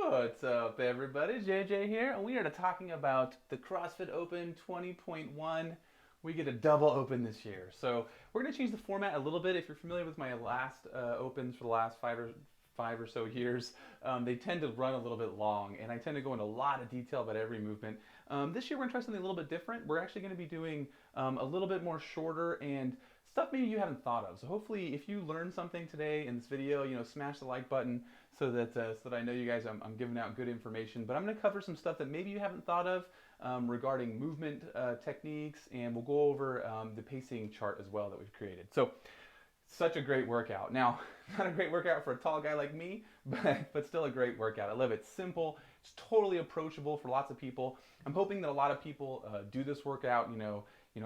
What's up, everybody? JJ here, and we are talking about the CrossFit Open 20.1. We get a double open this year, so we're going to change the format a little bit. If you're familiar with my last opens for the last five or so years, they tend to run a little bit long, and I tend to go into a lot of detail about every movement. This year, we're going to try something a little bit different. We're actually going to be doing a little bit more shorter and stuff maybe you haven't thought of. So hopefully, if you learned something today in this video, smash the like button so that I know you guys. I'm giving out good information. But I'm going to cover some stuff that maybe you haven't thought of regarding movement techniques, and we'll go over the pacing chart as well that we've created. So. Such a great workout. Now, not a great workout for a tall guy like me, but still a great workout. I love it. It's simple. It's totally approachable for lots of people. I'm hoping that a lot of people do this workout,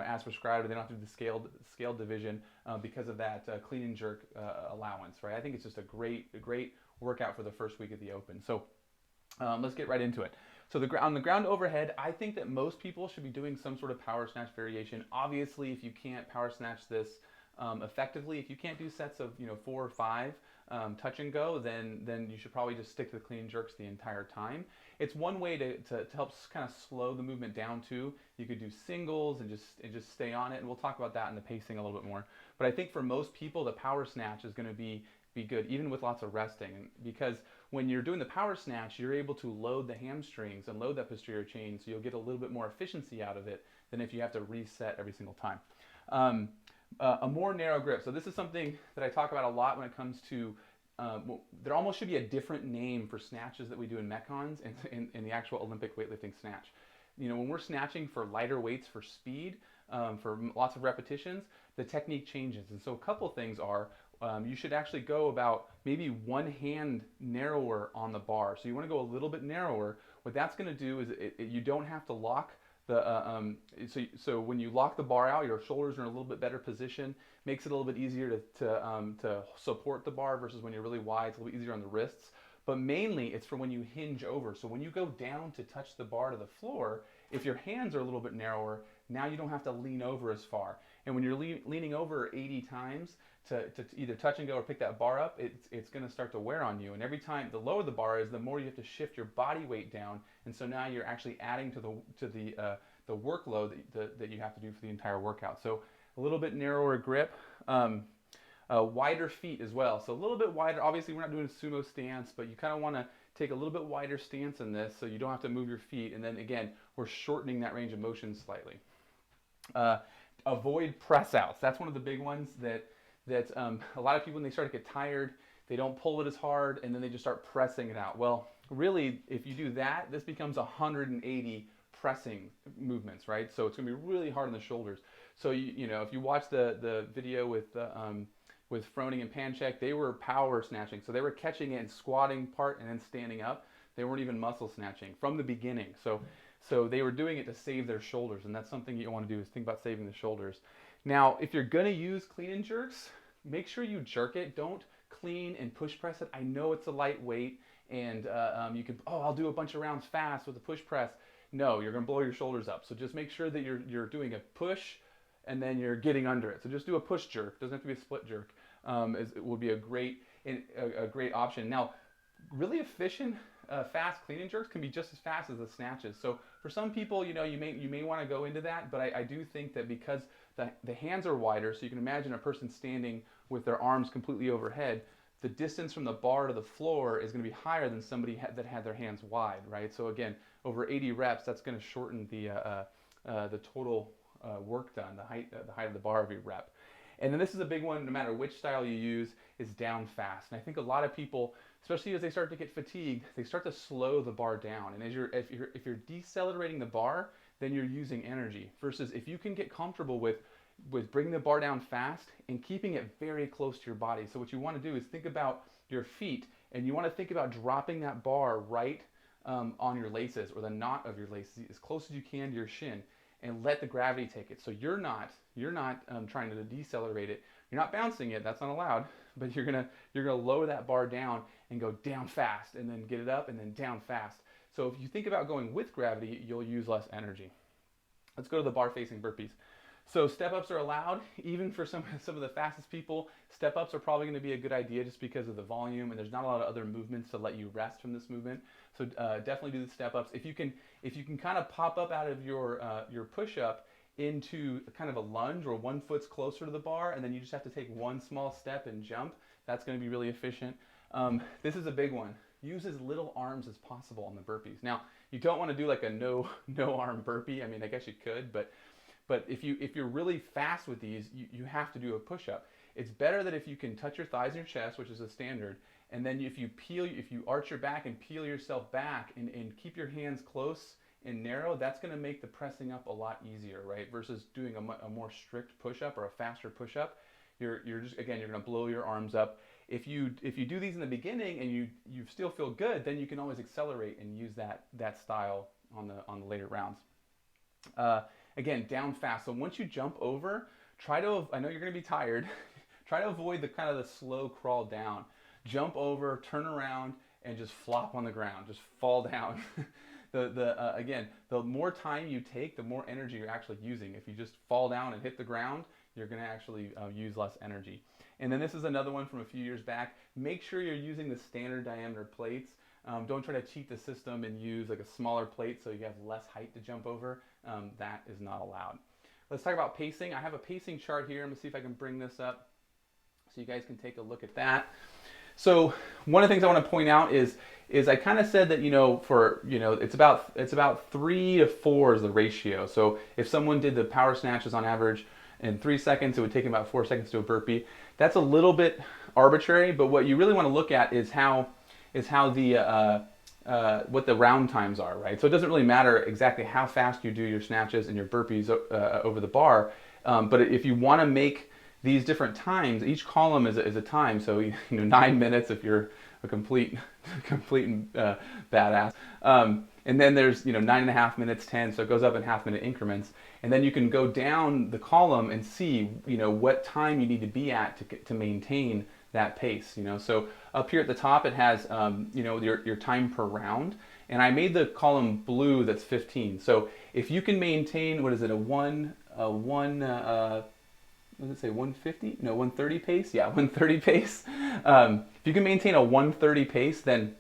as prescribed. They don't have to do the scaled division because of that clean and jerk allowance, right? I think it's just a great workout for the first week of the Open. So let's get right into it. So on the ground overhead, I think that most people should be doing some sort of power snatch variation. Obviously, if you can't power snatch this effectively, if you can't do sets of 4 or 5 touch and go, then you should probably just stick to the clean and jerks the entire time. It's one way to help kind of slow the movement down too. You could do singles and just stay on it, and we'll talk about that in the pacing a little bit more. But I think for most people, the power snatch is going to be good, even with lots of resting, because when you're doing the power snatch, you're able to load the hamstrings and load that posterior chain, so you'll get a little bit more efficiency out of it than if you have to reset every single time. A more narrow grip. So this is something that I talk about a lot when it comes to, there almost should be a different name for snatches that we do in Metcons and in the actual Olympic weightlifting snatch. When we're snatching for lighter weights for speed, for lots of repetitions, the technique changes. And so a couple things are, you should actually go about maybe one hand narrower on the bar. So you want to go a little bit narrower. What that's going to do is you don't have to lock so when you lock the bar out, your shoulders are in a little bit better position. Makes it a little bit easier to support the bar versus when you're really wide. It's a little bit easier on the wrists. But mainly, it's for when you hinge over. So when you go down to touch the bar to the floor, if your hands are a little bit narrower, now you don't have to lean over as far. And when you're leaning over 80 times to either touch and go or pick that bar up, it's going to start to wear on you. And every time, the lower the bar is, the more you have to shift your body weight down. And so now you're actually adding to the workload that you have to do for the entire workout. So a little bit narrower grip. Wider feet as well. So a little bit wider. Obviously, we're not doing a sumo stance, but you kind of want to take a little bit wider stance in this so you don't have to move your feet. And then again, we're shortening that range of motion slightly. Avoid press outs. That's one of the big ones that a lot of people, when they start to get tired, they don't pull it as hard, and then they just start pressing it out. Well, really, if you do that, this becomes 180 pressing movements, right? So it's going to be really hard on the shoulders. So if you watch the video with Froning and Panchek, they were power snatching. So they were catching it and squatting part and then standing up. They weren't even muscle snatching from the beginning. So they were doing it to save their shoulders, and that's something you want to do, is think about saving the shoulders. Now, if you're going to use clean and jerks, make sure you jerk it. Don't clean and push press it. I know it's a lightweight, and you could, I'll do a bunch of rounds fast with the push press. No, you're going to blow your shoulders up. So just make sure that you're doing a push, and then you're getting under it. So just do a push jerk. Doesn't have to be a split jerk. It would be a great option. Now, really efficient, fast clean and jerks can be just as fast as the snatches. So for some people, you may want to go into that, but I do think that because the hands are wider, so you can imagine a person standing with their arms completely overhead, the distance from the bar to the floor is going to be higher than somebody that had their hands wide, right? So again, over 80 reps, that's going to shorten the total work done, the height of the bar every rep. And then this is a big one, no matter which style you use, is down fast. And I think a lot of people, especially as they start to get fatigued, they start to slow the bar down. And if you're decelerating the bar, then you're using energy. Versus if you can get comfortable with bringing the bar down fast and keeping it very close to your body. So what you want to do is think about your feet, and you want to think about dropping that bar right on your laces, or the knot of your laces, as close as you can to your shin, and let the gravity take it. So you're not trying to decelerate it. You're not bouncing it. That's not allowed. But you're gonna lower that bar down and go down fast, and then get it up and then down fast. So if you think about going with gravity, you'll use less energy. Let's go to the bar facing burpees. So step-ups are allowed, even for some of the fastest people. Step-ups are probably going to be a good idea just because of the volume, and there's not a lot of other movements to let you rest from this movement. So definitely do the step-ups. If you can kind of pop up out of your push-up into kind of a lunge, where one foot's closer to the bar, and then you just have to take one small step and jump, that's going to be really efficient. This is a big one. Use as little arms as possible on the burpees. Now, you don't want to do like a no arm burpee. I mean, I guess you could, but if you're really fast with these, you have to do a push-up. It's better that if you can touch your thighs and your chest, which is a standard, and then if you arch your back and peel yourself back and keep your hands close and narrow, that's going to make the pressing up a lot easier, right? Versus doing a more strict push-up or a faster push-up, you're going to blow your arms up. If you do these in the beginning and you still feel good, then you can always accelerate and use that style on the later rounds. Again, down fast. So once you jump over, I know you're going to be tired. Try to avoid the kind of the slow crawl down. Jump over, turn around, and just flop on the ground. Just fall down. Again, the more time you take, the more energy you're actually using. If you just fall down and hit the ground, you're going to actually use less energy. And then this is another one from a few years back. Make sure you're using the standard diameter plates. Don't try to cheat the system and use like a smaller plate so you have less height to jump over. That is not allowed. Let's talk about pacing. I have a pacing chart here. I'm going to see if I can bring this up so you guys can take a look at that. So one of the things I want to point out is I kind of said that, it's about 3 to 4 is the ratio. So if someone did the power snatches on average in 3 seconds, it would take them about 4 seconds to a burpee. That's a little bit arbitrary, but what you really want to look at is how the what the round times are, right? So it doesn't really matter exactly how fast you do your snatches and your burpees over the bar, but if you want to make these different times, each column is a time. So 9 minutes if you're a complete badass, and then there's 9.5 minutes, 10. So it goes up in half-minute increments, and then you can go down the column and see what time you need to be at to maintain that pace. So up here at the top it has your time per round, and I made the column blue that's 15. So if you can maintain, what is it, what does it say, 150? No, 130 pace? Yeah, 130 pace. If you can maintain a 130 pace, then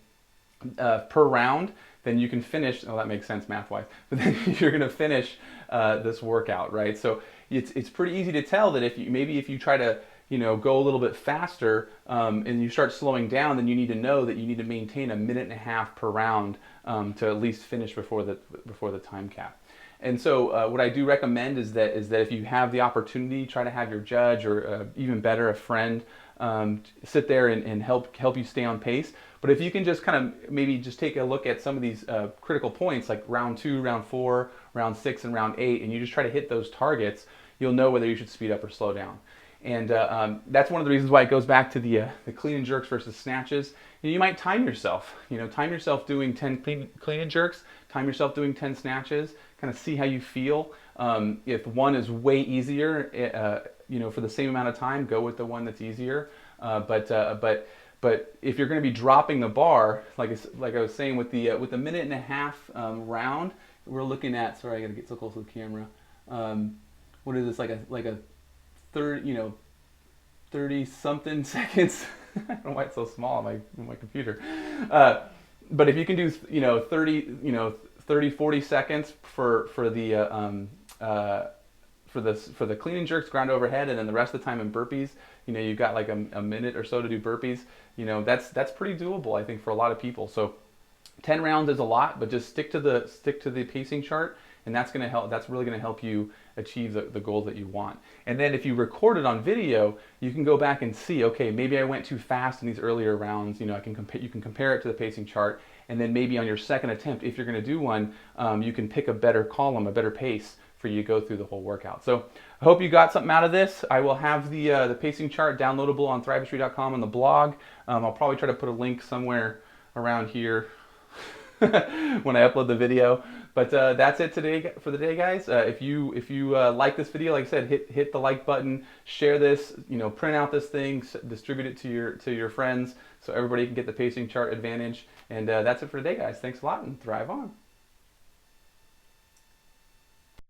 per round, then you can finish. Oh, that makes sense math-wise. But then you're going to finish this workout, right? So it's pretty easy to tell that if you try to go a little bit faster and you start slowing down, then you need to know that you need to maintain 1.5 minutes per round to at least finish before the time cap. And so what I do recommend is that if you have the opportunity, try to have your judge or even better, a friend sit there and help you stay on pace. But if you can just kind of maybe just take a look at some of these critical points like round 2, round 4, round 6, and round 8, and you just try to hit those targets, you'll know whether you should speed up or slow down. And that's one of the reasons why it goes back to the clean and jerks versus snatches. You might time yourself. Time yourself doing 10 clean and jerks, time yourself doing 10 snatches, kind of see how you feel. If one is way easier, for the same amount of time, go with the one that's easier. But if you're going to be dropping the bar, like I was saying with the 1.5 minute round, we're looking at. Sorry, I got to get so close to the camera. What is this, like a 30 something seconds? I don't know why it's so small on my computer. But if you can do 30 40 seconds for the clean and jerks, ground overhead, and then the rest of the time in burpees, you've got like a minute or so to do burpees. That's pretty doable, I think, for a lot of people. So 10 rounds is a lot, but just stick to the pacing chart, and that's going to help. That's really going to help you achieve the goals that you want. And then if you record it on video, you can go back and see, okay, maybe I went too fast in these earlier rounds. You can compare it to the pacing chart, and then maybe on your second attempt, if you're going to do one, you can pick a better column, a better pace for you to go through the whole workout. So I hope you got something out of this. I will have the pacing chart downloadable on thrivehistory.com on the blog. I'll probably try to put a link somewhere around here when I upload the video. But that's it for the day, guys. If you like this video, like I said, hit the like button, share this, print out this thing, distribute it to your friends so everybody can get the pacing chart advantage. And that's it for today, guys. Thanks a lot, and thrive on.